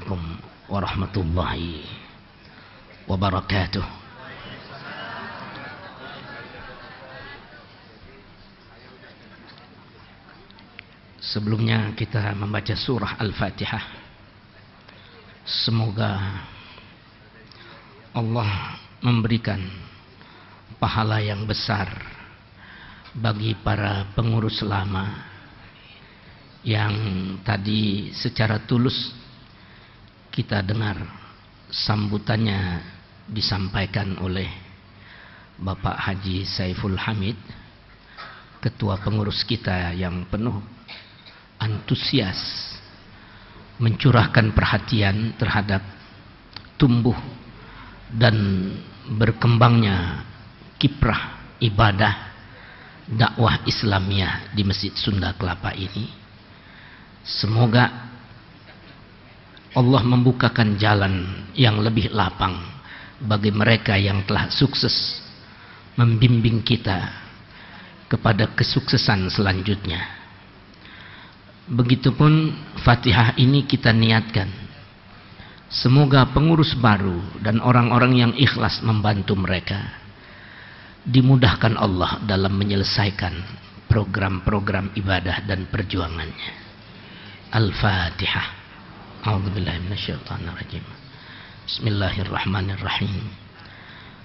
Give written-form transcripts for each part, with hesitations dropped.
Assalamualaikum warahmatullahi wabarakatuh. Sebelumnya kita membaca surah Al-Fatihah. Semoga Allah memberikan pahala yang besar bagi para pengurus lama yang tadi secara tulus kita dengar sambutannya disampaikan oleh Bapak Haji Saiful Hamid, ketua pengurus kita yang penuh antusias mencurahkan perhatian terhadap tumbuh dan berkembangnya kiprah ibadah dakwah Islamiyah di Masjid Sunda Kelapa ini. Semoga Allah membukakan jalan yang lebih lapang bagi mereka yang telah sukses membimbing kita kepada kesuksesan selanjutnya. Begitupun Fatihah ini kita niatkan, semoga pengurus baru dan orang-orang yang ikhlas membantu mereka dimudahkan Allah dalam menyelesaikan program-program ibadah dan perjuangannya. Al-Fatihah. A'udzubillahi minasyaitonirrajim. Bismillahirrahmanirrahim.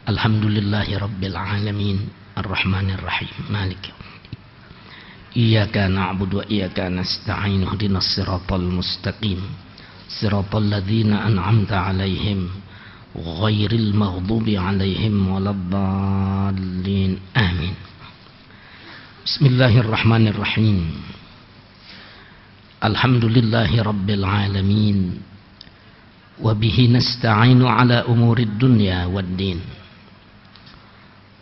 Alhamdulillahi rabbil alamin, arrahmanir rahim, maliki iyyaka na'budu wa iyyaka nasta'in, ihdinas siratal mustaqim, siratal ladzina an'amta 'alaihim ghairil maghdubi 'alaihim waladdallin. Amin. Bismillahirrahmanirrahim. Alhamdulillahi rabbil alamin, wa bihi nasta'inu ala umurid dunya waddin.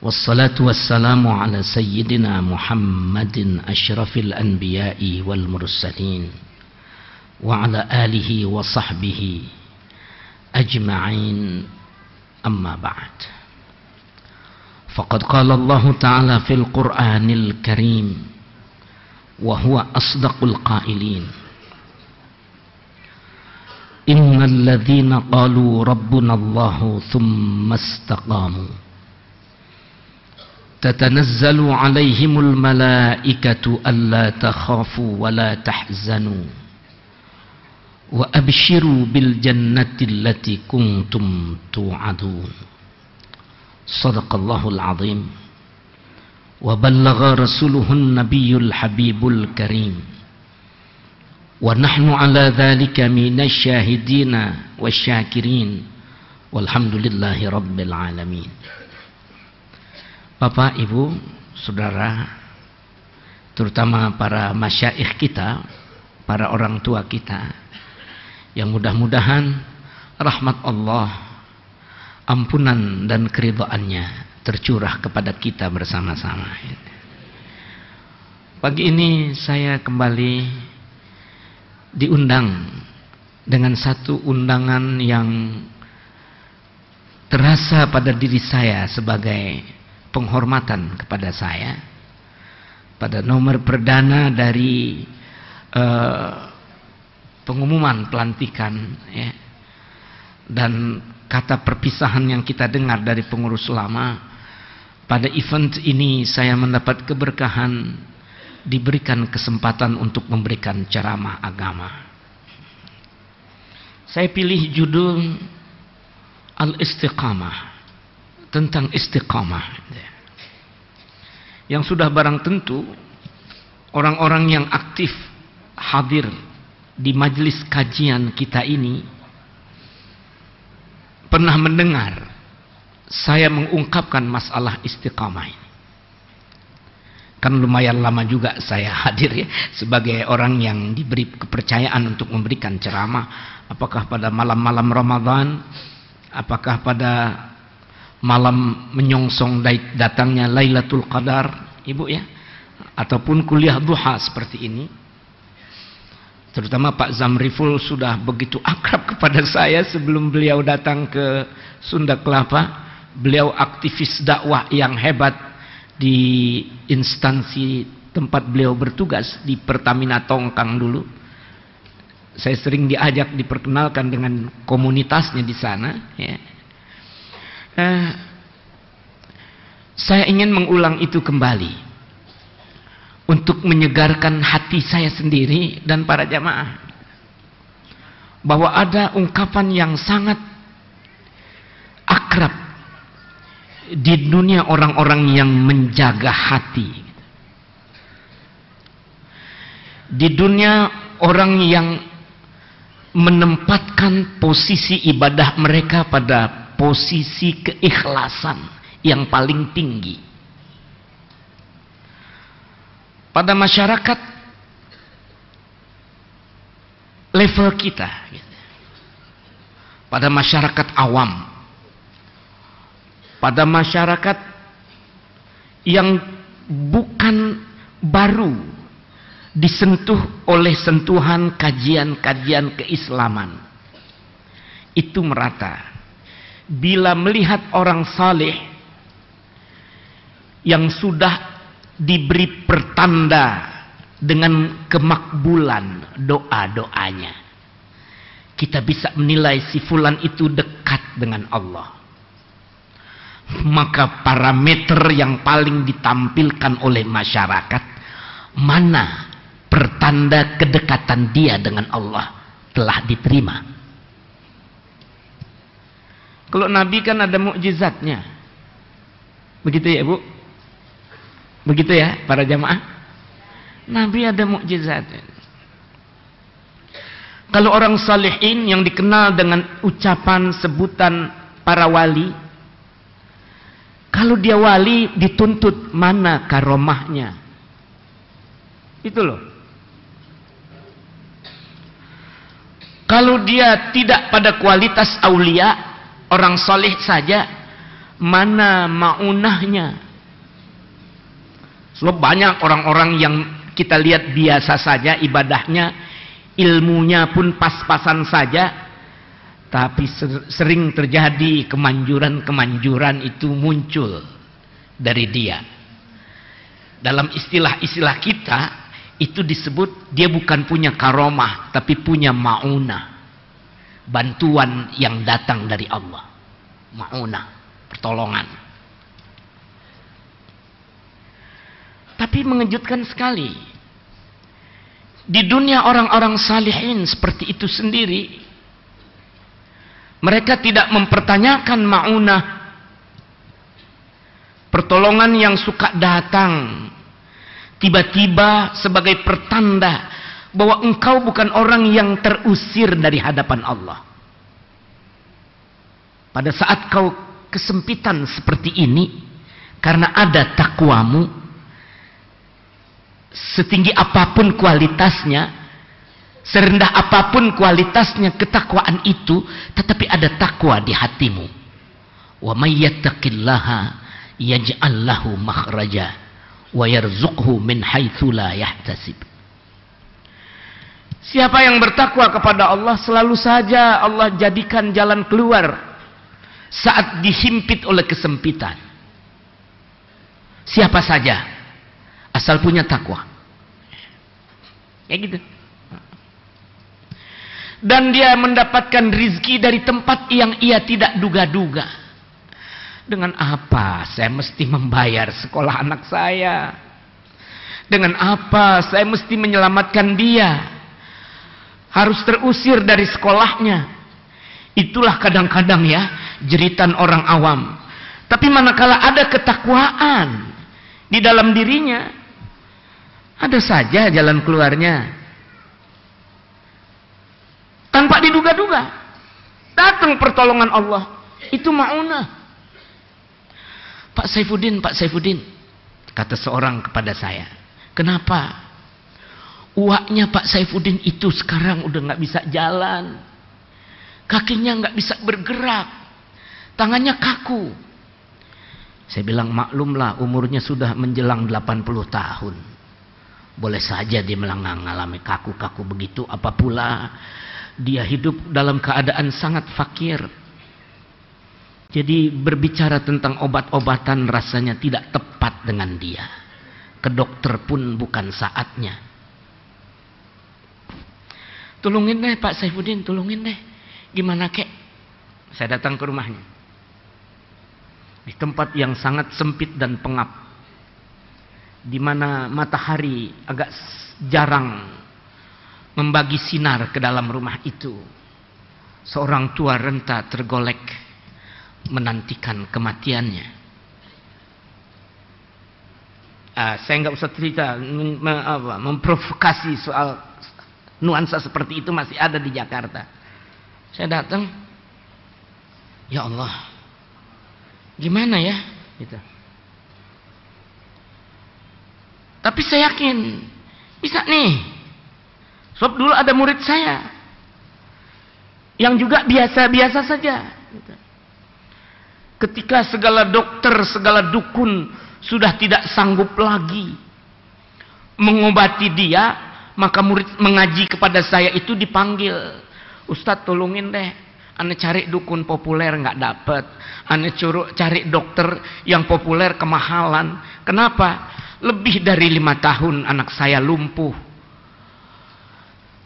Wassalatu wassalamu ala sayyidina Muhammadin asyrafil anbiya'i wal mursalin wa ala alihi wa sahbihi ajma'in, amma ba'd. Faqad qala Allah ta'ala fil Qur'anil Karim wa huwa asdaqul qailin, innal ladzina qalu rabbuna Allahu thumma istaqamu tatanazzalu alaihimul malaikatu alla takhafu wa la tahzanu wa abshiru bil jannati allati kuntum tu'adun. Sadaqallahul azim wa ballagha rasuluhun nabiyyul habibul karim wa nahnu ala dhalika minasy syahidina wasyakirin walhamdulillahi rabbil alamin. Bapak, Ibu, Saudara, terutama para masyaikh kita, para orang tua kita, yang mudah-mudahan rahmat Allah, ampunan dan keridhaannya tercurah kepada kita bersama-sama. Pagi ini saya kembali diundang dengan satu undangan yang terasa pada diri saya sebagai penghormatan kepada saya pada nomor perdana dari pengumuman pelantikan, ya, dan kata perpisahan yang kita dengar dari pengurus lama. Pada event ini saya mendapat keberkahan diberikan kesempatan untuk memberikan ceramah agama. Saya pilih judul Al-Istiqamah, tentang istiqamah. Yang sudah barang tentu orang-orang yang aktif hadir di majelis kajian kita ini pernah mendengar saya mengungkapkan masalah istiqamah ini. Kan lumayan lama juga saya hadir, ya, sebagai orang yang diberi kepercayaan untuk memberikan ceramah, apakah pada malam-malam Ramadan, apakah pada malam menyongsong datangnya Lailatul Qadar, Ibu, ya, ataupun kuliah duha seperti ini. Terutama Pak Zamriful sudah begitu akrab kepada saya sebelum beliau datang ke Sunda Kelapa. Beliau aktivis dakwah yang hebat di instansi tempat beliau bertugas di Pertamina Tongkang dulu. Saya sering diajak diperkenalkan dengan komunitasnya di sana. Ya. Saya ingin mengulang itu kembali untuk menyegarkan hati saya sendiri dan para jamaah, bahwa ada ungkapan yang sangat akrab di dunia orang-orang yang menjaga hati, di dunia orang yang menempatkan posisi ibadah mereka pada posisi keikhlasan yang paling tinggi. Pada masyarakat level kita, pada masyarakat awam, pada masyarakat yang bukan baru disentuh oleh sentuhan kajian-kajian keislaman, itu merata. Bila melihat orang saleh yang sudah diberi pertanda dengan kemakbulan doa-doanya, kita bisa menilai si fulan itu dekat dengan Allah. Maka parameter yang paling ditampilkan oleh masyarakat, mana pertanda kedekatan dia dengan Allah telah diterima. Kalau Nabi kan ada mukjizatnya. Begitu ya, Bu? Begitu ya, para jamaah? Nabi ada mukjizatnya. Kalau orang salihin yang dikenal dengan ucapan sebutan para wali, kalau dia wali dituntut mana karomahnya. Itu loh. Kalau dia tidak pada kualitas aulia, orang soleh saja, mana maunahnya. Sebab banyak orang-orang yang kita lihat biasa saja ibadahnya, ilmunya pun pas-pasan saja, tapi sering terjadi kemanjuran-kemanjuran itu muncul dari dia. Dalam istilah-istilah kita, itu disebut dia bukan punya karomah, tapi punya maunah. Bantuan yang datang dari Allah. Maunah, pertolongan. Tapi mengejutkan sekali. Di dunia orang-orang salihin seperti itu sendiri, mereka tidak mempertanyakan maunah, pertolongan yang suka datang tiba-tiba sebagai pertanda bahwa engkau bukan orang yang terusir dari hadapan Allah. Pada saat kau kesempitan seperti ini, karena ada takwamu, setinggi apapun kualitasnya, serendah apapun kualitasnya ketakwaan itu, tetapi ada takwa di hatimu. Wa may yattaqillaha yaj'al lahu makhraja wa yarzuqhu min haitsu la yahtasib. Siapa yang bertakwa kepada Allah, selalu saja Allah jadikan jalan keluar saat dihimpit oleh kesempitan. Siapa saja, asal punya takwa. Ya gitu. Dan dia mendapatkan rizki dari tempat yang ia tidak duga-duga. Dengan apa saya mesti membayar sekolah anak saya? Dengan apa saya mesti menyelamatkan dia? Harus terusir dari sekolahnya. Itulah kadang-kadang ya jeritan orang awam. Tapi manakala ada ketakwaan di dalam dirinya, ada saja jalan keluarnya. Tanpa diduga-duga datang pertolongan Allah. Itu maunah. Pak Saifuddin, kata seorang kepada saya, kenapa uaknya Pak Saifuddin itu sekarang udah nggak bisa jalan, kakinya nggak bisa bergerak, tangannya kaku? Saya bilang, maklumlah umurnya sudah menjelang 80 tahun. Boleh saja dia mengalami kaku-kaku begitu, apa pula dia hidup dalam keadaan sangat fakir. Jadi berbicara tentang obat-obatan rasanya tidak tepat dengan dia. Ke dokter pun bukan saatnya. Tolongin deh Pak Saifuddin, tolongin deh. Gimana kek? Saya datang ke rumahnya. Di tempat yang sangat sempit dan pengap, di mana matahari agak jarang membagi sinar ke dalam rumah itu. Seorang tua renta tergolek menantikan kematiannya. Saya nggak usah cerita memprovokasi soal nuansa seperti itu masih ada di Jakarta. Saya datang, ya Allah, gimana ya? Gitu. Tapi saya yakin bisa nih. Sebab dulu ada murid saya yang juga biasa-biasa saja. Gitu. Ketika segala dokter, segala dukun sudah tidak sanggup lagi mengobati dia, maka murid mengaji kepada saya itu dipanggil, Ustadz tolongin deh, ane cari dukun populer nggak dapet, ane cari dokter yang populer kemahalan. Kenapa? Lebih dari 5 tahun anak saya lumpuh.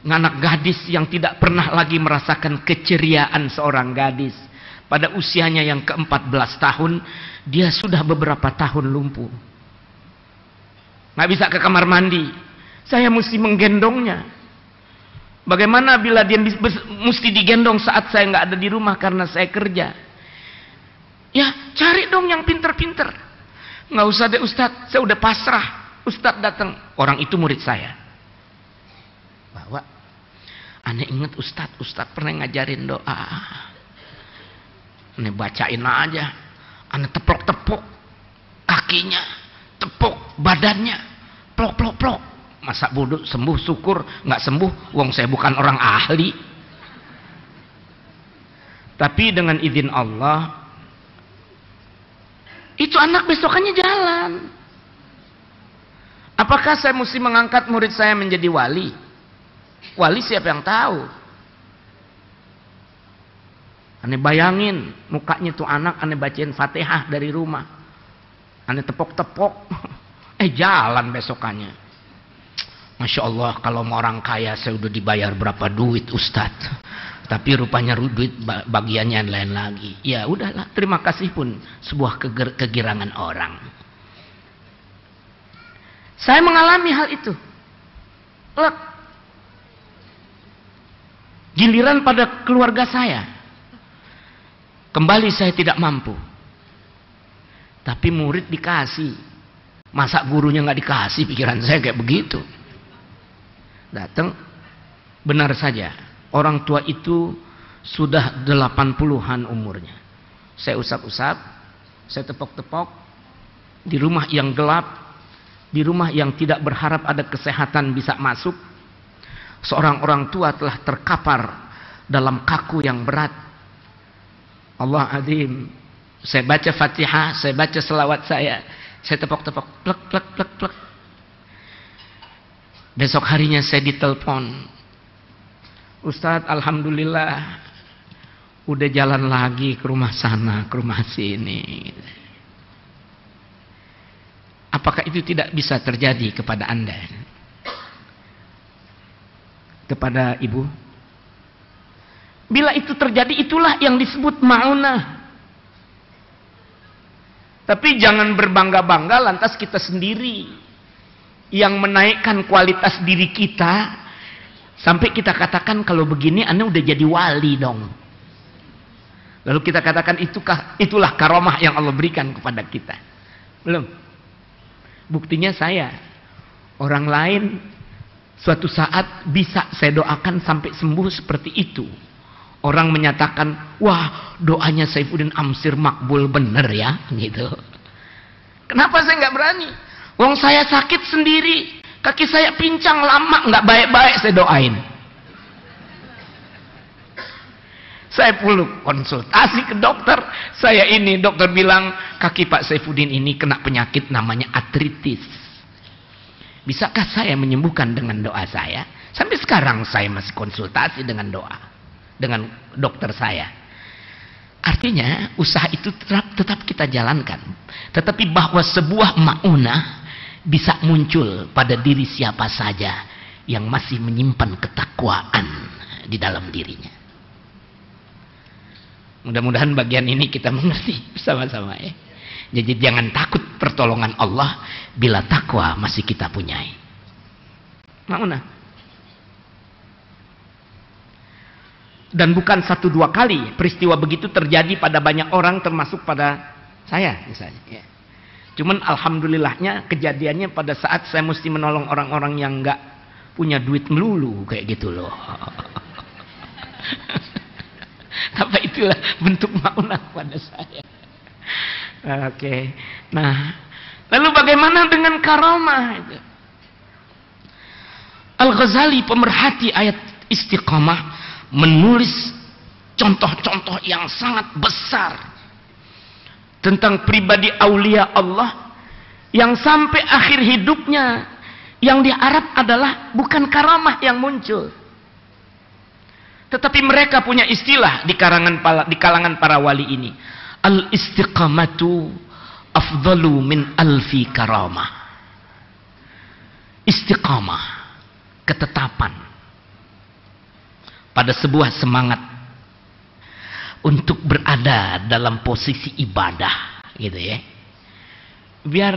Anak gadis yang tidak pernah lagi merasakan keceriaan seorang gadis. Pada usianya yang ke-14 tahun, dia sudah beberapa tahun lumpuh. Nggak bisa ke kamar mandi. Saya mesti menggendongnya. Bagaimana bila dia mesti digendong saat saya nggak ada di rumah karena saya kerja? Ya, cari dong yang pinter-pinter. Nggak usah deh Ustadz, saya udah pasrah. Ustadz datang, orang itu murid saya. Bawa, aneh inget Ustadz pernah ngajarin doa. Aneh bacain aja, aneh tepok-tepok kakinya, tepok badannya, plok. Masa bodoh sembuh syukur, nggak sembuh, wong saya bukan orang ahli. Tapi dengan izin Allah, itu anak besokannya jalan. Apakah saya mesti mengangkat murid saya menjadi wali? Wali siapa yang tahu? Aneh bayangin mukanya tuh anak, aneh bacain Fatihah dari rumah, aneh tepok-tepok, jalan besokannya. Masya Allah, kalau mau orang kaya saya udah dibayar berapa duit Ustadz, tapi rupanya duit bagiannya lain lagi. Ya udahlah, terima kasih pun sebuah kegirangan orang. Saya mengalami hal itu. Giliran pada keluarga saya, kembali saya tidak mampu. Tapi murid dikasih, masa gurunya nggak dikasih? Pikiran saya kayak begitu. Datang, benar saja orang tua itu sudah 80-an umurnya. Saya usap-usap, saya tepok-tepok, di rumah yang gelap, di rumah yang tidak berharap ada kesehatan bisa masuk. Seorang orang tua telah terkapar dalam kaku yang berat. Allah azim, saya baca Fatihah, saya baca selawat saya tepok-tepok, plek. Besok harinya saya ditelepon, Ustadz alhamdulillah udah jalan lagi ke rumah sana, ke rumah sini. Apakah itu tidak bisa terjadi kepada Anda? Kepada ibu? Bila itu terjadi, itulah yang disebut ma'unah. Tapi jangan berbangga-bangga lantas kita sendiri yang menaikkan kualitas diri kita sampai kita katakan kalau begini Anda udah jadi wali dong. Lalu kita katakan itulah karomah yang Allah berikan kepada kita. Belum. Buktinya saya, orang lain suatu saat bisa saya doakan sampai sembuh seperti itu. Orang menyatakan, wah doanya Saifuddin Amsir makbul bener ya, gitu. Kenapa saya nggak berani? Wong saya sakit sendiri, kaki saya pincang lama, nggak baik-baik saya doain. Saya perlu konsultasi ke dokter. Dokter bilang kaki Pak Saifuddin ini kena penyakit namanya artritis. Bisakah saya menyembuhkan dengan doa saya? Sampai sekarang saya masih konsultasi dengan doa, dengan dokter saya. Artinya usaha itu tetap kita jalankan. Tetapi bahwa sebuah ma'unah bisa muncul pada diri siapa saja yang masih menyimpan ketakwaan. di dalam dirinya. Mudah-mudahan bagian ini kita mengerti bersama-sama ya. Jadi jangan takut pertolongan Allah bila takwa masih kita punyai. Mauna. Dan bukan 1-2 kali peristiwa begitu terjadi pada banyak orang, termasuk pada saya misalnya ya. Cuman alhamdulillahnya kejadiannya pada saat saya mesti menolong orang-orang yang nggak punya duit melulu kayak gitu loh. Tapi itulah bentuk maunah pada saya. Oke. Nah, lalu bagaimana dengan karamah itu? Al-Ghazali pemerhati ayat istiqamah menulis contoh-contoh yang sangat besar tentang pribadi aulia Allah yang sampai akhir hidupnya yang diharap adalah bukan karamah yang muncul, tetapi mereka punya istilah di kalangan para wali ini, al-istiqamatu afdalu min alfi karamah. Istiqamah, ketetapan pada sebuah semangat untuk berada dalam posisi ibadah gitu ya, biar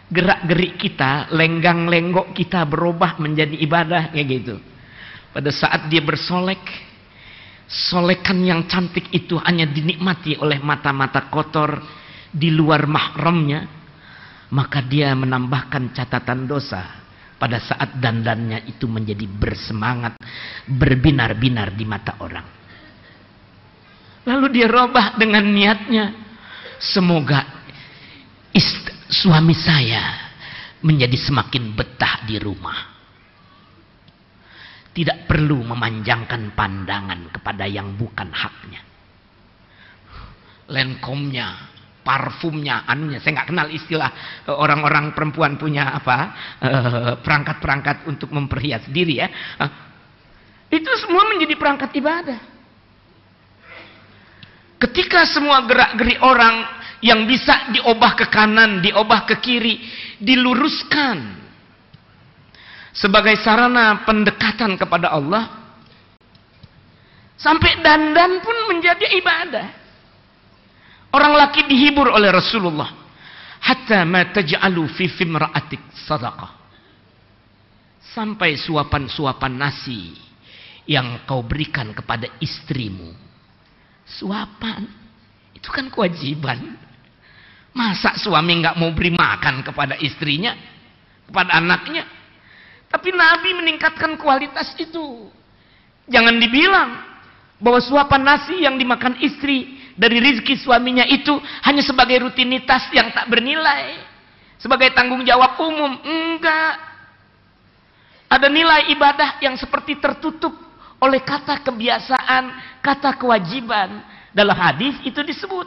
gerak-gerik kita, lenggang-lenggok kita berubah menjadi ibadah kayak gitu. Pada saat dia bersolek, solekan yang cantik itu hanya dinikmati oleh mata-mata kotor di luar mahramnya, maka dia menambahkan catatan dosa pada saat dandannya itu menjadi bersemangat, berbinar-binar di mata orang. Lalu dia robah dengan niatnya, semoga suami saya menjadi semakin betah di rumah, tidak perlu memanjangkan pandangan kepada yang bukan haknya. Lenkomnya, parfumnya, anunya, saya nggak kenal istilah orang-orang perempuan punya apa, perangkat-perangkat untuk memperhias diri ya. Itu semua menjadi perangkat ibadah. Ketika semua gerak-gerik orang yang bisa diobah ke kanan, diobah ke kiri, diluruskan sebagai sarana pendekatan kepada Allah, sampai dandan pun menjadi ibadah. Orang laki dihibur oleh Rasulullah, hatta ma taj'alu fi fimra'atik sadaqah, sampai suapan-suapan nasi yang kau berikan kepada istrimu. Suapan itu kan kewajiban. Masa suami nggak mau beri makan kepada istrinya, kepada anaknya? Tapi Nabi meningkatkan kualitas itu. Jangan dibilang bahwa suapan nasi yang dimakan istri dari rezeki suaminya itu hanya sebagai rutinitas yang tak bernilai, sebagai tanggung jawab umum. Enggak. Ada nilai ibadah yang seperti tertutup oleh kata kebiasaan, kata kewajiban. Dalam hadis itu disebut,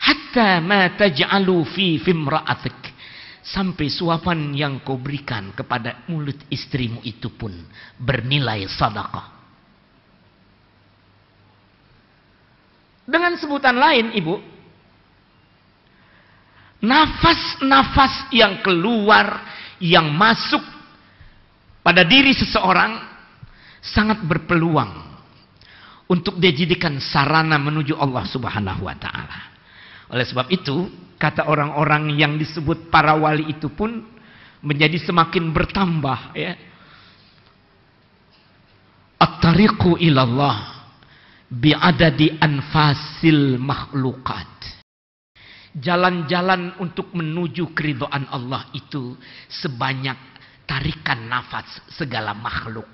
hatta ma taj'alu fi fimra'atik, sampai suapan yang kau berikan kepada mulut istrimu itu pun bernilai sedekah. Dengan sebutan lain, Ibu, nafas-nafas yang keluar, yang masuk pada diri seseorang sangat berpeluang untuk dijadikan sarana menuju Allah Subhanahu wa ta'ala. Oleh sebab itu, kata orang-orang yang disebut para wali itu pun menjadi semakin bertambah ya. At-tariqu ilallah bi'adadi anfasil makhlukat. Jalan-jalan untuk menuju keridhaan Allah itu sebanyak tarikan nafas segala makhluk.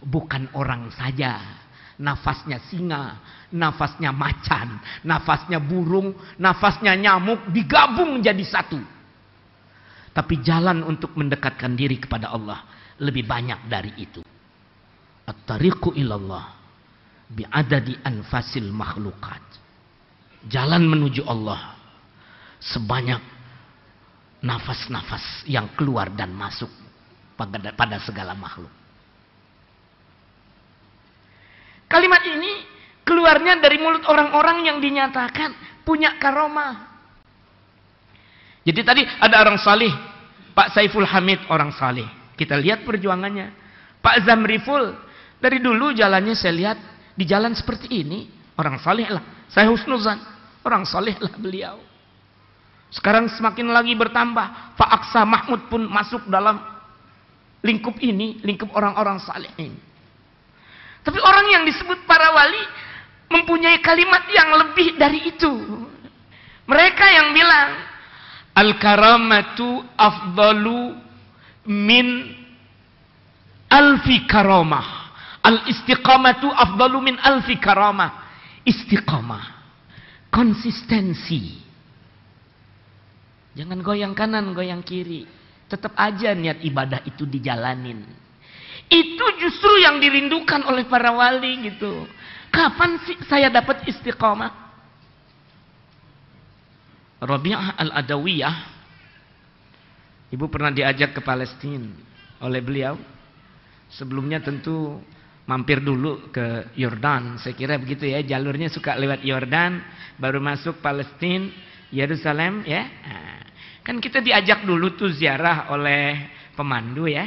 Bukan orang saja. Nafasnya singa, nafasnya macan, nafasnya burung, nafasnya nyamuk digabung menjadi satu. Tapi jalan untuk mendekatkan diri kepada Allah lebih banyak dari itu. At-tariqu ilallah bi'adadi anfasil makhlukat. Jalan menuju Allah sebanyak nafas-nafas yang keluar dan masuk pada segala makhluk. Kalimat ini keluarnya dari mulut orang-orang yang dinyatakan punya karomah. Jadi tadi ada orang salih, Pak Saiful Hamid orang salih. Kita lihat perjuangannya. Pak Zamriful Dari dulu jalannya saya lihat di jalan seperti ini, orang saleh lah. Saya husnuzan, orang saleh lah beliau. Sekarang semakin lagi bertambah. Pak Aksa Mahmud pun masuk dalam lingkup ini, lingkup orang-orang saleh ini. Tapi orang yang disebut para wali mempunyai kalimat yang lebih dari itu. Mereka yang bilang al-karamatu afdalu min alfi karamah. Al-istiqamatu afdalu min alfi karamah. Istiqamah, konsistensi. Jangan goyang kanan, goyang kiri. Tetap aja niat ibadah itu dijalanin. Itu justru yang dirindukan oleh para wali gitu. Kapan sih saya dapat istiqamah? Rabi'ah al-Adawiyah, ibu pernah diajak ke Palestina oleh beliau. Sebelumnya tentu mampir dulu ke Yordan, saya kira begitu ya, jalurnya suka lewat Yordan, baru masuk Palestina, Yerusalem ya. Kan kita diajak dulu tuh ziarah oleh pemandu ya.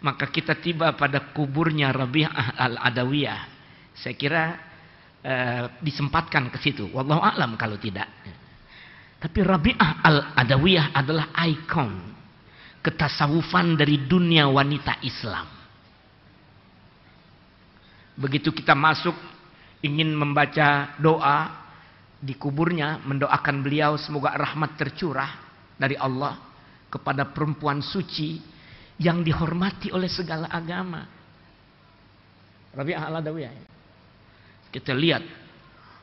Maka kita tiba pada kuburnya Rabi'ah al-Adawiyah. Saya kira disempatkan ke situ. Wallahu a'lam kalau tidak. Tapi Rabi'ah al-Adawiyah adalah ikon ketasawufan dari dunia wanita Islam. Begitu kita masuk ingin membaca doa di kuburnya, mendoakan beliau semoga rahmat tercurah dari Allah kepada perempuan suci yang dihormati oleh segala agama. Rabi'ah al-Adawiyah. Kita lihat,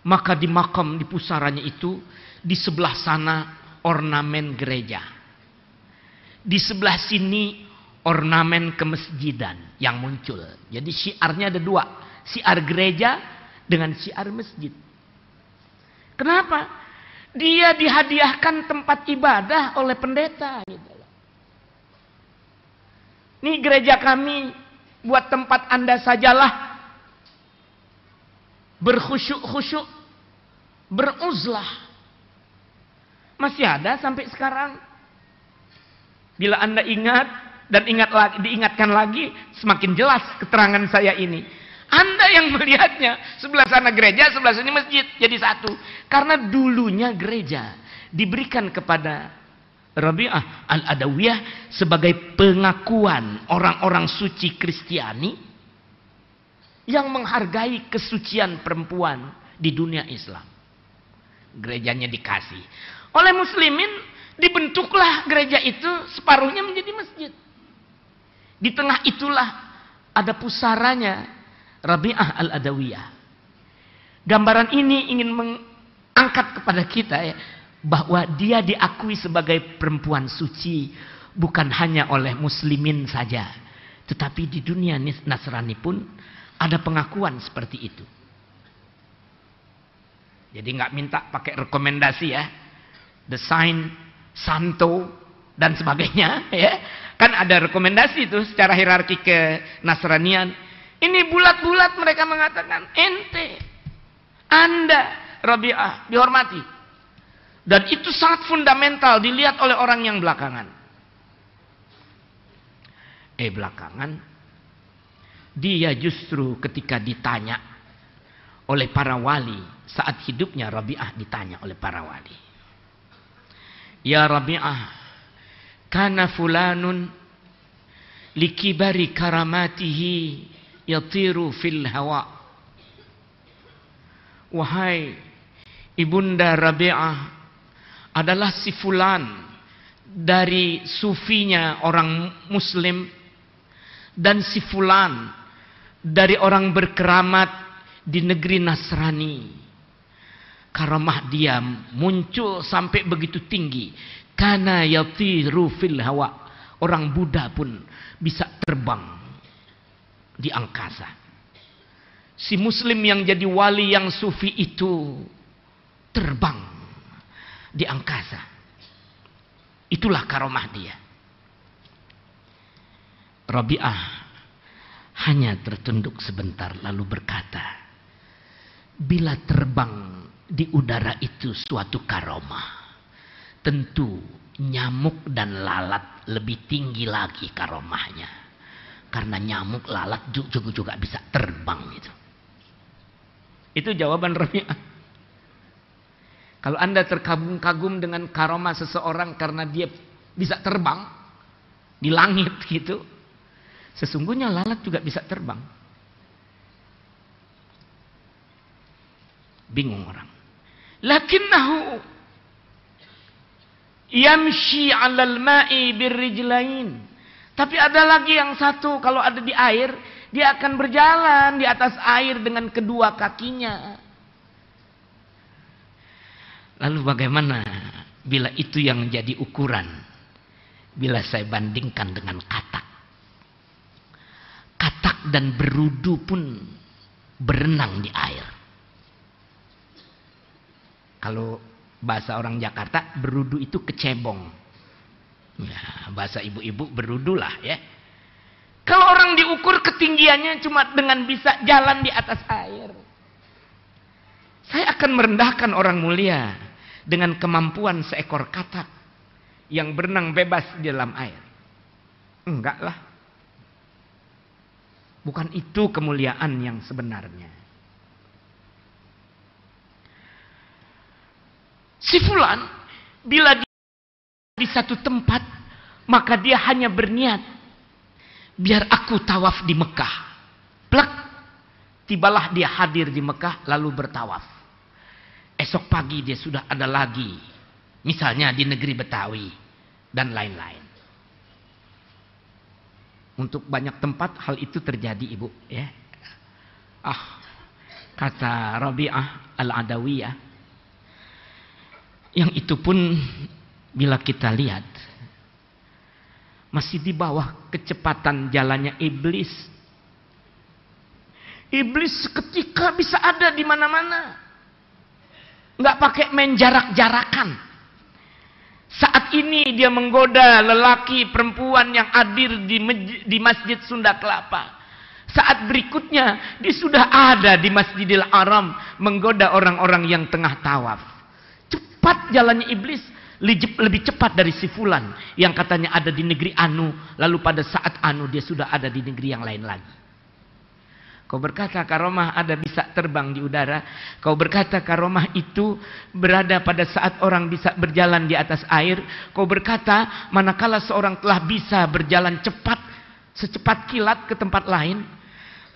maka di makam di pusaranya itu, di sebelah sana ornamen gereja, di sebelah sini ornamen kemasjidan yang muncul. Jadi syiarnya ada dua, syiar gereja dengan syiar masjid. Kenapa? Dia dihadiahkan tempat ibadah oleh pendeta. Ini gereja kami, buat tempat Anda sajalah. Berkhusyuk-khusyuk, beruzlah. Masih ada sampai sekarang. Bila Anda ingat dan diingatkan lagi, semakin jelas keterangan saya ini. Anda yang melihatnya, sebelah sana gereja, sebelah sini masjid, jadi satu. Karena dulunya gereja diberikan kepada Rabi'ah al-Adawiyah sebagai pengakuan orang-orang suci Kristiani yang menghargai kesucian perempuan di dunia Islam. Gerejanya dikasih. Oleh muslimin dibentuklah gereja itu, separuhnya menjadi masjid. Di tengah itulah ada pusaranya Rabi'ah al-Adawiyah. Gambaran ini ingin mengangkat kepada kita ya, bahwa dia diakui sebagai perempuan suci bukan hanya oleh muslimin saja, tetapi di dunia Nasrani pun ada pengakuan seperti itu. Jadi nggak minta pakai rekomendasi ya, the sign, santo dan sebagainya ya. Kan ada rekomendasi itu secara hierarki ke Nasranian. Ini bulat-bulat mereka mengatakan ente, Anda Rabi'ah dihormati. Dan itu sangat fundamental dilihat oleh orang yang belakangan. Belakangan dia justru ketika ditanya oleh para wali, saat hidupnya Rabi'ah ditanya oleh para wali. Ya Rabi'ah, kana fulanun likibari karamatihi yatiru fil hawa. Wahai ibunda Rabi'ah, adalah si fulan dari sufinya orang muslim, dan si fulan dari orang berkeramat di negeri Nasrani. Karamah dia muncul sampai begitu tinggi. Kana yatiru fil hawa. Orang Buddha pun bisa terbang di angkasa. Si muslim yang jadi wali yang sufi itu terbang di angkasa. Itulah karamah dia. Rabi'ah hanya tertunduk sebentar lalu berkata, bila terbang di udara itu suatu karamah, tentu nyamuk dan lalat lebih tinggi lagi karamahnya. Karena nyamuk, lalat juga bisa terbang gitu. Itu jawaban Rabi'ah. Kalau Anda terkagum-kagum dengan karomah seseorang karena dia bisa terbang di langit gitu, sesungguhnya lalat juga bisa terbang. Bingung orang. Lakinnahu yamshi 'alal ma'i birrijlain. Tapi ada lagi yang satu, kalau ada di air, dia akan berjalan di atas air dengan kedua kakinya. Lalu bagaimana bila itu yang menjadi ukuran? Bila saya bandingkan dengan katak. Katak dan berudu pun berenang di air. Kalau bahasa orang Jakarta, berudu itu kecebong. Ya, bahasa ibu-ibu berudulah ya. Kalau orang diukur ketinggiannya cuma dengan bisa jalan di atas air. Saya akan merendahkan orang mulia dengan kemampuan seekor katak yang berenang bebas di dalam air. Enggak lah. Bukan itu kemuliaan yang sebenarnya. Si fulan bila di satu tempat, maka dia hanya berniat, biar aku tawaf di Mekah. Plek, tibalah dia hadir di Mekah lalu bertawaf. Esok pagi dia sudah ada lagi, misalnya di negeri Betawi dan lain-lain. Untuk banyak tempat hal itu terjadi, Ibu, ya. Kata Rabi'ah Al-Adawiyah, yang itu pun bila kita lihat masih di bawah kecepatan jalannya iblis. Iblis seketika bisa ada di mana-mana. Nggak pakai main jarak-jarakan. Saat ini dia menggoda lelaki perempuan yang hadir di Masjid Sunda Kelapa. Saat berikutnya dia sudah ada di Masjidil Haram menggoda orang-orang yang tengah tawaf. Cepat jalannya iblis. Lebih cepat dari si fulan yang katanya ada di negeri Anu, lalu pada saat Anu dia sudah ada di negeri yang lain lagi. Kau berkata karomah ada bisa terbang di udara. Kau berkata karomah itu berada pada saat orang bisa berjalan di atas air. Kau berkata manakala seorang telah bisa berjalan cepat, secepat kilat ke tempat lain.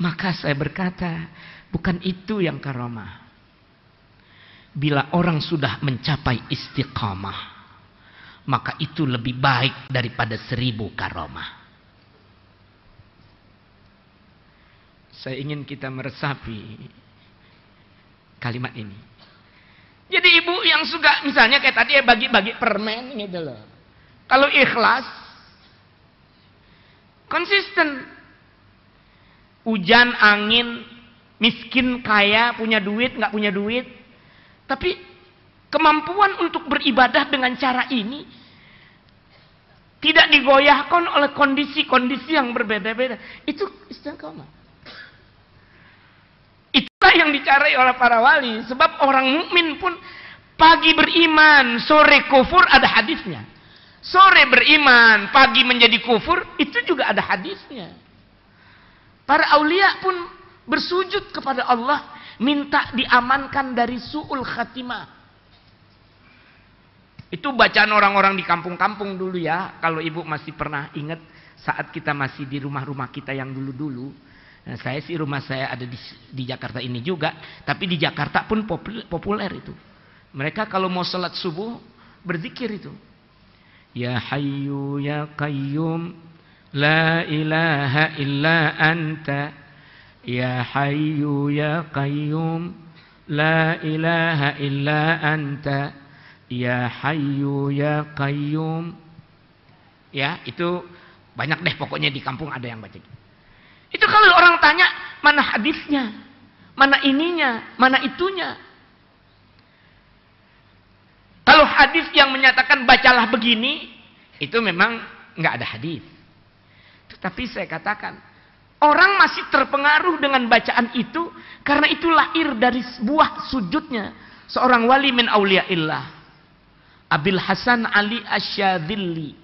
Maka saya berkata bukan itu yang karomah. Bila orang sudah mencapai istiqamah, maka itu lebih baik daripada 1000 karomah. Saya ingin kita meresapi kalimat ini. Jadi ibu yang suka misalnya kayak tadi ya bagi-bagi permen gitu loh. Kalau ikhlas, konsisten. Hujan, angin, miskin, kaya, punya duit, nggak punya duit. Tapi kemampuan untuk beribadah dengan cara ini tidak digoyahkan oleh kondisi-kondisi yang berbeda-beda. Itu istiqamah. Itulah yang dicari oleh para wali. Sebab orang mukmin pun pagi beriman, sore kufur, ada hadisnya. Sore beriman, pagi menjadi kufur, itu juga ada hadisnya. Para aulia pun bersujud kepada Allah, minta diamankan dari su'ul khatimah. Itu bacaan orang-orang di kampung-kampung dulu ya. Kalau ibu masih pernah ingat saat kita masih di rumah-rumah kita yang dulu-dulu. Nah, saya sih rumah saya ada di Jakarta ini juga. Tapi di Jakarta pun populer itu. Mereka kalau mau sholat subuh berzikir itu. Ya Hayyu Ya Qayyum La ilaha illa anta Ya Hayyu Ya Qayyum La ilaha illa anta Ya Hayyu Ya Qayyum. Ya, itu banyak deh pokoknya di kampung ada yang baca. Itu kalau orang tanya, mana hadisnya? Mana ininya? Mana itunya? Kalau hadis yang menyatakan bacalah begini, itu memang nggak ada hadis. Tetapi saya katakan, orang masih terpengaruh dengan bacaan itu karena itu lahir dari buah sujudnya seorang wali min auliyaillah, Abil Hasan Ali Asyadzili,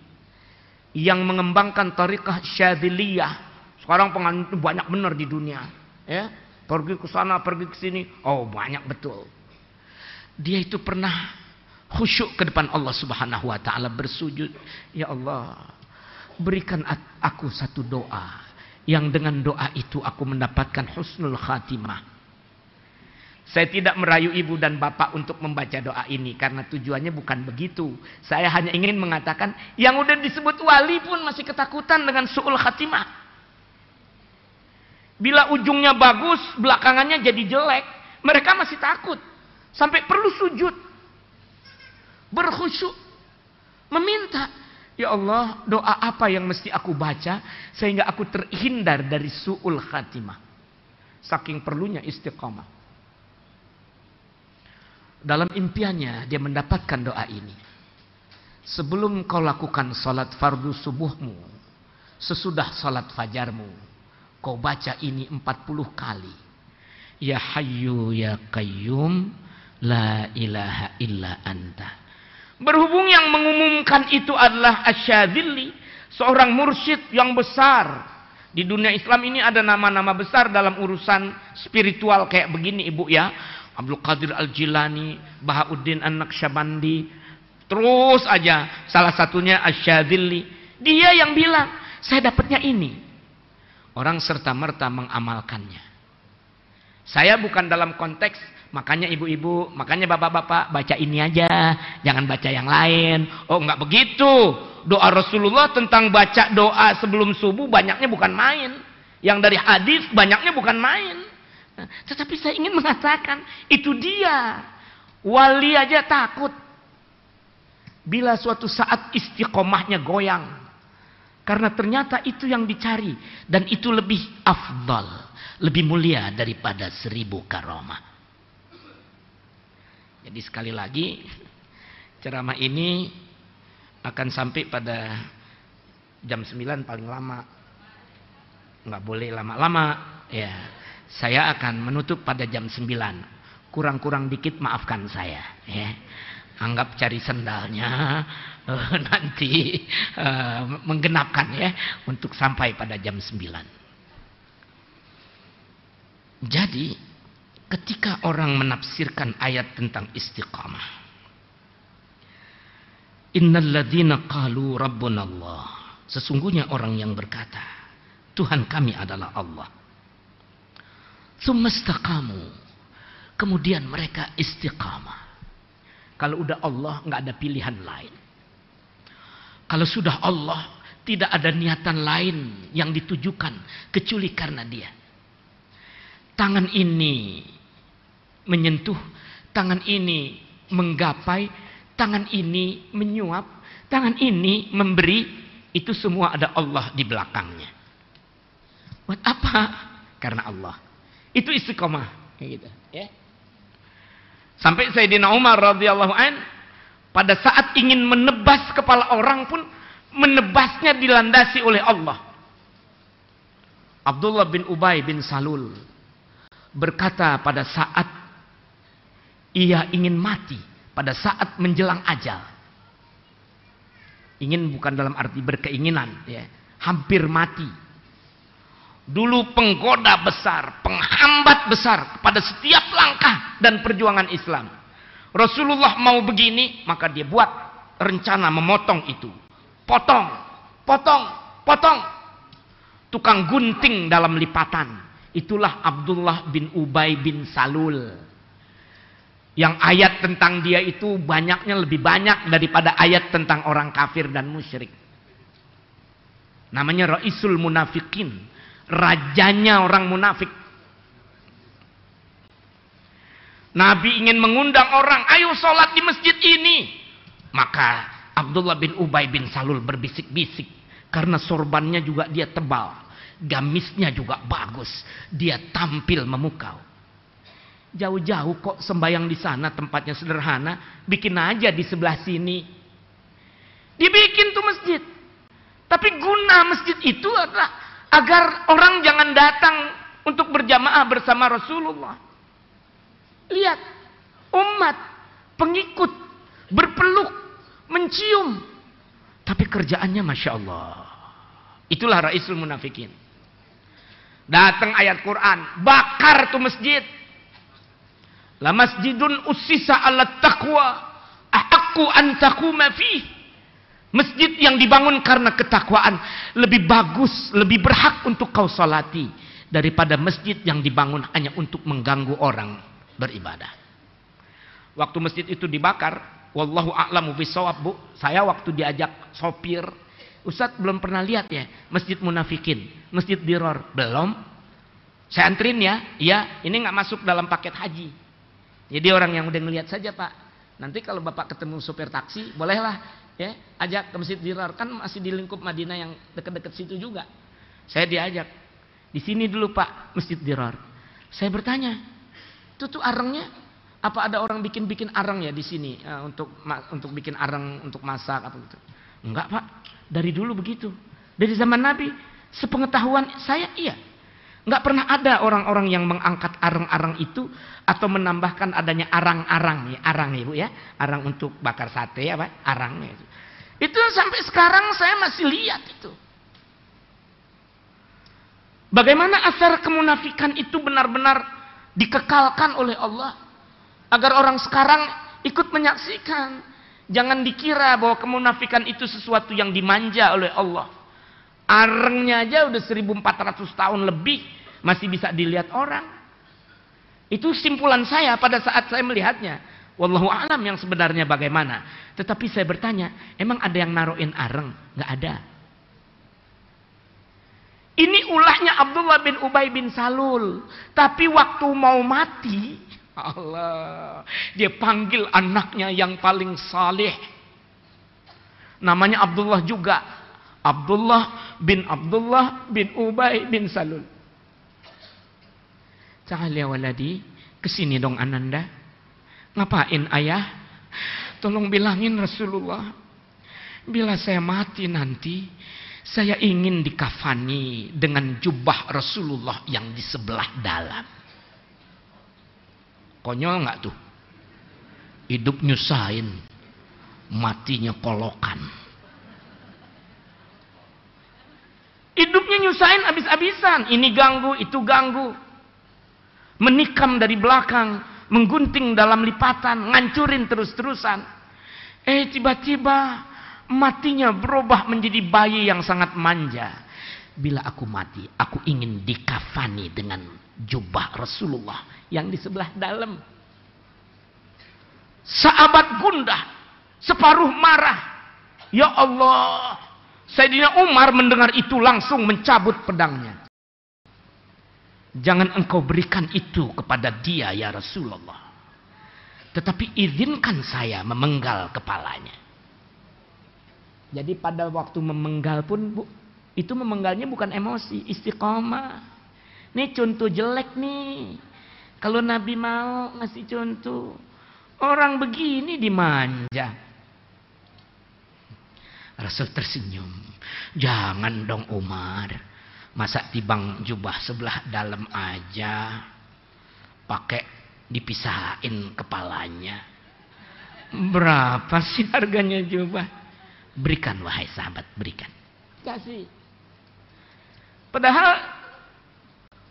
yang mengembangkan tariqah Syadziliyah Sekarang pengantin banyak benar di dunia. Ya, pergi ke sana, pergi ke sini. Oh, banyak betul. Dia itu pernah khusyuk ke depan Allah Subhanahu wa taala bersujud, ya Allah, berikan aku satu doa yang dengan doa itu aku mendapatkan husnul khatimah. Saya tidak merayu ibu dan bapak untuk membaca doa ini karena tujuannya bukan begitu. Saya hanya ingin mengatakan yang udah disebut wali pun masih ketakutan dengan su'ul khatimah. Bila ujungnya bagus, belakangannya jadi jelek, mereka masih takut. Sampai perlu sujud. Berkhusyuk. Meminta, ya Allah, doa apa yang mesti aku baca sehingga aku terhindar dari su'ul khatimah. Saking perlunya istiqamah. Dalam impiannya dia mendapatkan doa ini. Sebelum kau lakukan salat fardu subuhmu, sesudah salat fajarmu, kau baca ini 40 kali. Ya Hayyu ya Qayyum, la ilaha illa anta. Berhubung yang mengumumkan itu adalah Asy-Syadzili, seorang mursyid yang besar. Di dunia Islam ini ada nama-nama besar dalam urusan spiritual kayak begini ibu ya. Abdul Qadir Al-Jilani, Bahauddin An-Naqsyabandi, terus aja. Salah satunya Asy-Syadzili. Dia yang bilang, saya dapatnya ini. Orang serta-merta mengamalkannya. Saya bukan dalam konteks, makanya ibu-ibu, makanya bapak-bapak, baca ini aja, jangan baca yang lain. Oh, enggak begitu. Doa Rasulullah tentang baca doa sebelum subuh banyaknya bukan main. Yang dari hadis banyaknya bukan main. Tetapi saya ingin mengatakan, itu dia. Wali aja takut. Bila suatu saat istiqomahnya goyang. Karena ternyata itu yang dicari. Dan itu lebih afdal. Lebih mulia daripada 1000 karamah. Jadi sekali lagi, ceramah ini akan sampai pada jam 9 paling lama. Nggak boleh lama-lama. Ya. Saya akan menutup pada jam 9. Kurang-kurang dikit maafkan saya. Ya. Anggap cari sendalnya. Nanti menggenapkan ya. Untuk sampai pada jam 9. Jadi ketika orang menafsirkan ayat tentang istiqamah. Innal ladzina qalu rabbunallah. Sesungguhnya orang yang berkata, Tuhan kami adalah Allah. Tsumastaqamu. Kemudian mereka istiqamah. Kalau udah Allah nggak ada pilihan lain. Kalau sudah Allah tidak ada niatan lain yang ditujukan kecuali karena Dia. Tangan ini menyentuh, tangan ini menggapai, tangan ini menyuap, tangan ini memberi, itu semua ada Allah di belakangnya. Buat apa? Karena Allah. Itu istiqomah, kayak gitu, ya. Sampai Sayyidina Umar radhiyallahu an pada saat ingin menebas kepala orang pun menebasnya dilandasi oleh Allah. Abdullah bin Ubay bin Salul berkata pada saat ia ingin mati, pada saat menjelang ajal. Ingin bukan dalam arti berkeinginan, ya. Hampir mati. Dulu penggoda besar, penghambat besar kepada setiap langkah dan perjuangan Islam. Rasulullah mau begini, maka dia buat rencana memotong itu. Potong, potong, potong. Tukang gunting dalam lipatan. Itulah Abdullah bin Ubay bin Salul. Yang ayat tentang dia itu banyaknya lebih banyak daripada ayat tentang orang kafir dan musyrik. Namanya Raisul Munafikin. Rajanya orang munafik. Nabi ingin mengundang orang, ayo sholat di masjid ini. Maka Abdullah bin Ubay bin Salul berbisik-bisik. Karena sorbannya juga dia tebal. Gamisnya juga bagus. Dia tampil memukau. Jauh-jauh kok sembayang di sana, tempatnya sederhana. Bikin aja di sebelah sini. Dibikin tuh masjid. Tapi guna masjid itu adalah agar orang jangan datang untuk berjamaah bersama Rasulullah. Lihat, umat, pengikut, berpeluk, mencium. Tapi kerjaannya Masya Allah. Itulah Raisul Munafikin. Datang ayat Quran, bakar tuh masjid. La masjidun ussisa 'ala taqwa ahaqqu an taquma fihi. Masjid yang dibangun karena ketakwaan lebih bagus, lebih berhak untuk kau salati daripada masjid yang dibangun hanya untuk mengganggu orang beribadah. Waktu masjid itu dibakar, wallahu a'lamu bishawab, Bu, saya waktu diajak sopir, Ustadz belum pernah lihat ya masjid munafikin, masjid Diror, belum. Saya antrin ya, iya, ini nggak masuk dalam paket haji. Jadi orang yang udah ngelihat saja, Pak. Nanti kalau Bapak ketemu sopir taksi, bolehlah ya ajak ke masjid Diror, kan masih di lingkup Madinah yang dekat-dekat situ juga. Saya diajak, di sini dulu Pak masjid Diror. Saya bertanya, itu tuh arangnya apa ada orang bikin arang ya di sini untuk bikin arang untuk masak apa gitu? Enggak Pak, dari dulu begitu, dari zaman Nabi. Sepengetahuan saya iya, nggak pernah ada orang-orang yang mengangkat arang-arang itu atau menambahkan adanya arang-arang ya, arang ya Bu ya, arang untuk bakar sate ya Pak, arangnya itu. Itu sampai sekarang saya masih lihat itu. Bagaimana asar kemunafikan itu benar-benar dikekalkan oleh Allah agar orang sekarang ikut menyaksikan. Jangan dikira bahwa kemunafikan itu sesuatu yang dimanja oleh Allah. Arangnya aja udah 1400 tahun lebih masih bisa dilihat orang. Itu simpulan saya pada saat saya melihatnya. Wallahu a'lam yang sebenarnya bagaimana. Tetapi saya bertanya, emang ada yang naruhin arang? Nggak ada. Ini ulahnya Abdullah bin Ubay bin Salul. Tapi waktu mau mati, Allah, dia panggil anaknya yang paling saleh. Namanya Abdullah juga. Abdullah bin Ubay bin Salul. Ta'al ya waladi, kesini dong Ananda. Ngapain ayah? Tolong bilangin Rasulullah, bila saya mati nanti, saya ingin dikafani dengan jubah Rasulullah yang di sebelah dalam. Konyol nggak tuh? Hidup nyusahin, matinya kolokan. Hidupnya nyusahin abis-abisan, ini ganggu, itu ganggu. Menikam dari belakang, menggunting dalam lipatan, ngancurin terus-terusan. Tiba-tiba matinya berubah menjadi bayi yang sangat manja. Bila aku mati, aku ingin dikafani dengan jubah Rasulullah yang di sebelah dalam. Sahabat gundah, separuh marah. Ya Allah, Sayyidina Umar mendengar itu langsung mencabut pedangnya. Jangan engkau berikan itu kepada dia ya Rasulullah. Tetapi izinkan saya memenggal kepalanya. Jadi pada waktu memenggal pun, Bu, itu memenggalnya bukan emosi, istiqomah. Ini contoh jelek nih. Kalau Nabi mau ngasih contoh, orang begini dimanja. Rasul tersenyum. Jangan dong Umar. Masa tibang jubah sebelah dalam aja, pakai dipisahin kepalanya. Berapa sih harganya jubah? Berikan wahai sahabat, berikan. Kasih. Padahal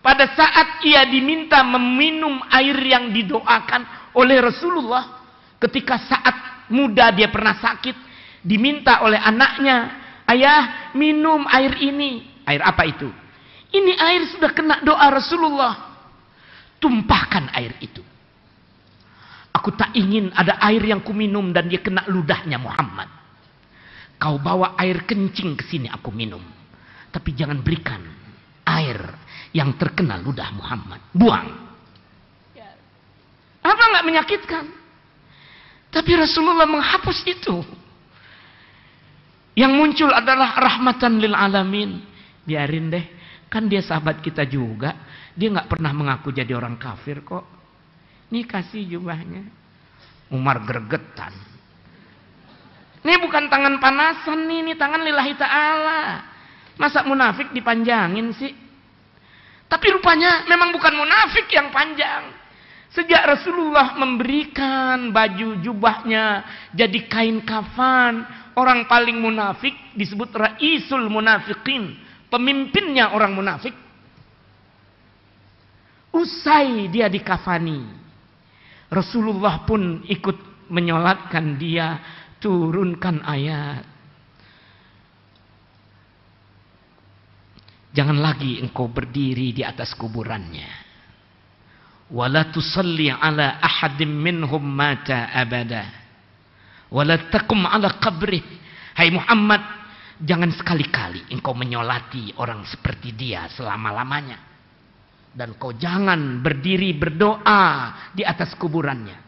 pada saat ia diminta meminum air yang didoakan oleh Rasulullah, ketika saat muda dia pernah sakit, diminta oleh anaknya, ayah minum air ini. Air apa itu? Ini air sudah kena doa Rasulullah. Tumpahkan air itu. Aku tak ingin ada air yang kuminum dan dia kena ludahnya Muhammad. Kau bawa air kencing ke sini aku minum. Tapi jangan berikan air yang terkena ludah Muhammad. Buang. Apa nggak menyakitkan? Tapi Rasulullah menghapus itu. Yang muncul adalah rahmatan lil alamin. Biarin deh, kan dia sahabat kita juga. Dia nggak pernah mengaku jadi orang kafir kok. Nih kasih jubahnya. Umar gregetan. Ini bukan tangan panasan nih, ini tangan lillahi ta'ala. Masa munafik dipanjangin sih? Tapi rupanya memang bukan munafik yang panjang. Sejak Rasulullah memberikan baju jubahnya jadi kain kafan, orang paling munafik disebut raisul munafiqin. Pemimpinnya orang munafik Usai dia dikafani, Rasulullah pun ikut menyolatkan dia, turunkan ayat. Jangan lagi engkau berdiri di atas kuburannya. Wala tusalli ala ahadim minhum mata abada. Wala taqum ala qabrih. Hai Muhammad, jangan sekali-kali engkau menyolati orang seperti dia selama-lamanya. Dan kau jangan berdiri berdoa di atas kuburannya.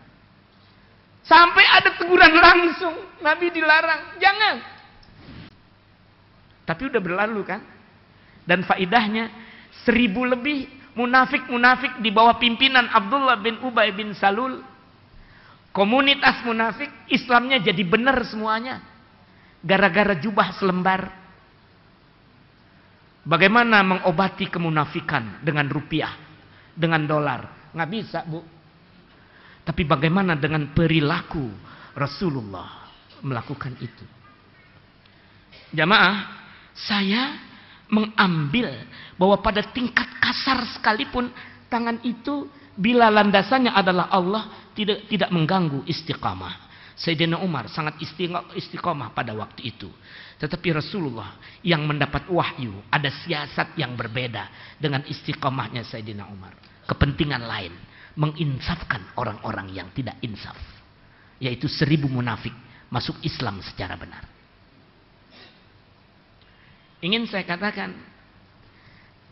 Sampai ada teguran langsung. Nabi dilarang. Jangan. Tapi udah berlalu kan. Dan faidahnya 1000 lebih munafik-munafik di bawah pimpinan Abdullah bin Ubay bin Salul. Komunitas munafik, Islamnya jadi benar semuanya. Gara-gara jubah selembar. Bagaimana mengobati kemunafikan dengan rupiah, dengan dolar? Nggak bisa, Bu. Tapi bagaimana dengan perilaku Rasulullah melakukan itu? Jamaah, saya mengambil bahwa pada tingkat kasar sekalipun tangan itu bila landasannya adalah Allah tidak mengganggu istiqamah. Sayyidina Umar sangat istiqamah pada waktu itu. Tetapi Rasulullah yang mendapat wahyu ada siasat yang berbeda dengan istiqamahnya Sayyidina Umar. Kepentingan lain, menginsafkan orang-orang yang tidak insaf, yaitu 1000 munafik masuk Islam secara benar. Ingin saya katakan,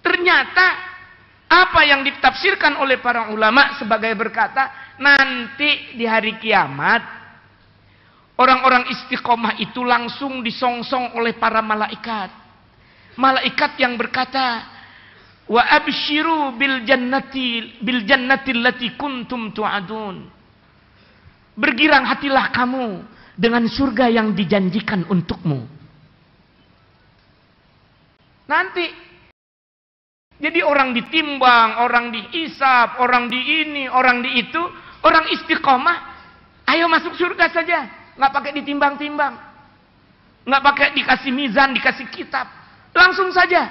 ternyata apa yang ditafsirkan oleh para ulama sebagai berkata nanti di hari kiamat orang-orang istiqomah itu langsung disongsong oleh para malaikat. Malaikat yang berkata, wa abshiru bil jannati allati kuntum tu'adun. Bergirang hatilah kamu dengan surga yang dijanjikan untukmu. Nanti jadi orang ditimbang, orang dihisab, orang di ini, orang di itu, orang istiqomah, ayo masuk surga saja. Nggak pakai ditimbang-timbang, nggak pakai dikasih mizan, dikasih kitab, langsung saja.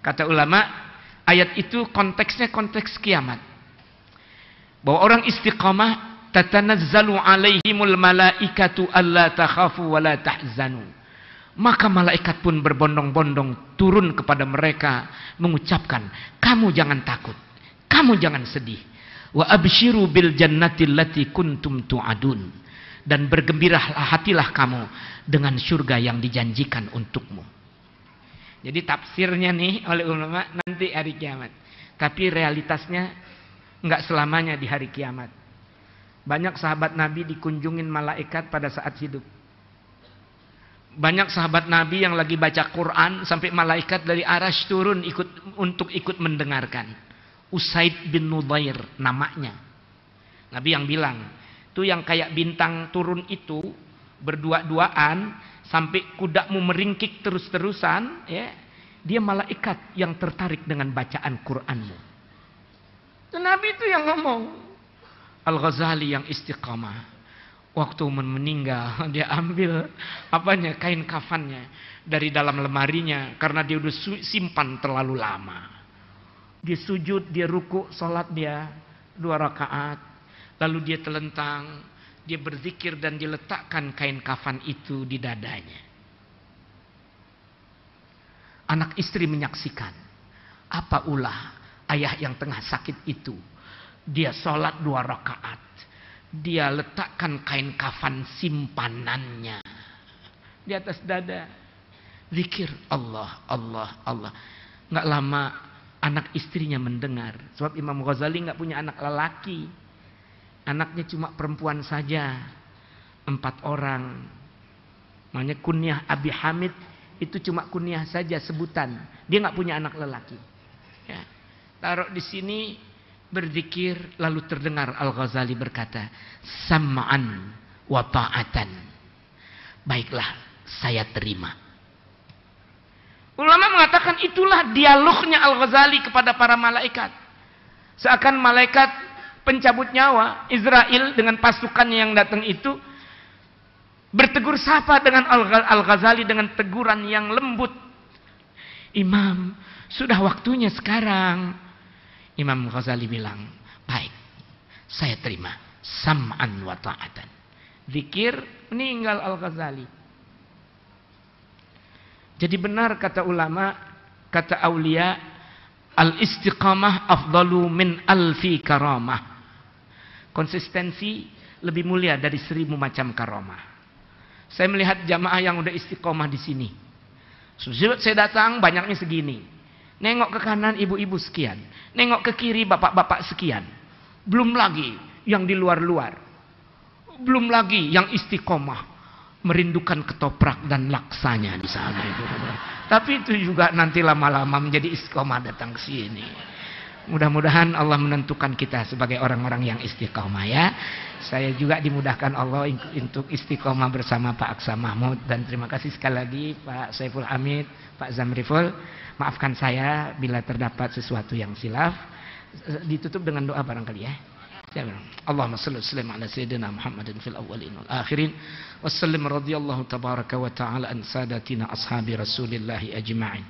Kata ulama, ayat itu konteksnya konteks kiamat. Bahwa orang istiqamah, tatanazzalu alaihimul malaikatu alla takhafu wa la tahzanu. Maka malaikat pun berbondong-bondong turun kepada mereka mengucapkan, kamu jangan takut, kamu jangan sedih. Wa abshiru bil jannati allati kuntum tu'adun. Dan bergembiralah hatilah kamu dengan surga yang dijanjikan untukmu. Jadi tafsirnya nih oleh ulama nanti hari kiamat. Tapi realitasnya enggak selamanya di hari kiamat. Banyak sahabat Nabi dikunjungin malaikat pada saat hidup. Banyak sahabat Nabi yang lagi baca Quran sampai malaikat dari arasy turun untuk ikut mendengarkan. Usaid bin Nudair namanya. Nabi yang bilang, itu yang kayak bintang turun itu berdua-duaan sampai kudamu meringkik terus-terusan, ya. Dia malaikat yang tertarik dengan bacaan Quranmu. Itu Nabi itu yang ngomong. Al-Ghazali yang istiqamah. Waktu meninggal, dia ambil apanya, kain kafannya dari dalam lemarinya karena dia udah simpan terlalu lama. Dia sujud, dia ruku, sholat dia 2 rakaat. Lalu dia telentang, dia berzikir dan diletakkan kain kafan itu di dadanya. Anak istri menyaksikan. Apa ulah ayah yang tengah sakit itu. Dia sholat 2 rakaat. Dia letakkan kain kafan simpanannya di atas dada. Zikir Allah, Allah, Allah. Nggak lama anak istrinya mendengar. Sebab Imam Ghazali nggak punya anak lelaki. Anaknya cuma perempuan saja. 4 orang. Makanya kunyah Abi Hamid itu cuma kunyah saja sebutan. Dia nggak punya anak lelaki. Ya. Taruh di sini. Berzikir lalu terdengar Al-Ghazali berkata, sam'an wa ta'atan. Baiklah, saya terima. Ulama mengatakan itulah dialognya Al-Ghazali kepada para malaikat. Seakan malaikat pencabut nyawa Israel dengan pasukannya yang datang itu bertegur sapa dengan Al-Ghazali dengan teguran yang lembut. Imam, sudah waktunya sekarang. Imam Ghazali bilang, baik, saya terima. Sam'an wa ta'atan. Zikir, meninggal Al-Ghazali. Jadi benar kata ulama, kata aulia, al-istiqamah afdalu min alfi karamah. Konsistensi lebih mulia dari 1000 macam karamah. Saya melihat jamaah yang udah istiqomah di sini. Saya datang banyaknya segini. Nengok ke kanan ibu-ibu sekian. Nengok ke kiri bapak-bapak sekian. Belum lagi yang di luar-luar. Belum lagi yang istiqomah. Merindukan ketoprak dan laksanya di sana. Tapi itu juga nanti lama-lama menjadi istiqomah datang ke sini. Mudah-mudahan Allah menentukan kita sebagai orang-orang yang istiqomah ya. Saya juga dimudahkan Allah untuk istiqomah bersama Pak Aksa Mahmud. Dan terima kasih sekali lagi Pak Saiful Hamid, Pak Zamriful. Maafkan saya bila terdapat sesuatu yang silaf. Ditutup dengan doa barangkali ya. Allahumma salli wa sallim ala sayyidina Muhammadin fil awwalin wal akhirin. Wassallim radhiyallahu tabaraka wa ta'ala an sadatina ashabi Rasulillahi ajma'in.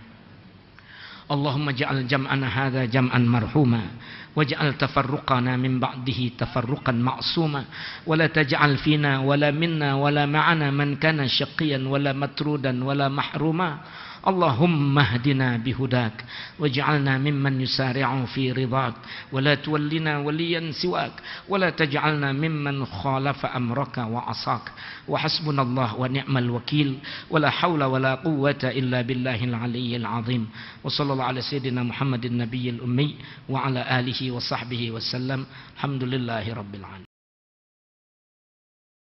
Allahumma ja'al jam'ana hadha jam'an marhuma waj'al tafarruqana min ba'dihi tafarruqan ma'suma wa la taj'al fina wala minna wala ma'ana man kana syaqiyan wala matrudan wala mahruma. Allahumma hdina bihudak waj'alna mimman yusari'u fi ridak wa la tuwallina waliyan siwak wa la taj'alna mimman khalafa amraka wa asak wa hasbunallah wa ni'mal wakil wa la hawla wa la quwwata illa billahil aliyyil azim. Wa sallallahu ala sayyidina Muhammadin nabiyil ummi wa ala alihi wa sahbihi wa sallam. Alhamdulillahi rabbil alamin.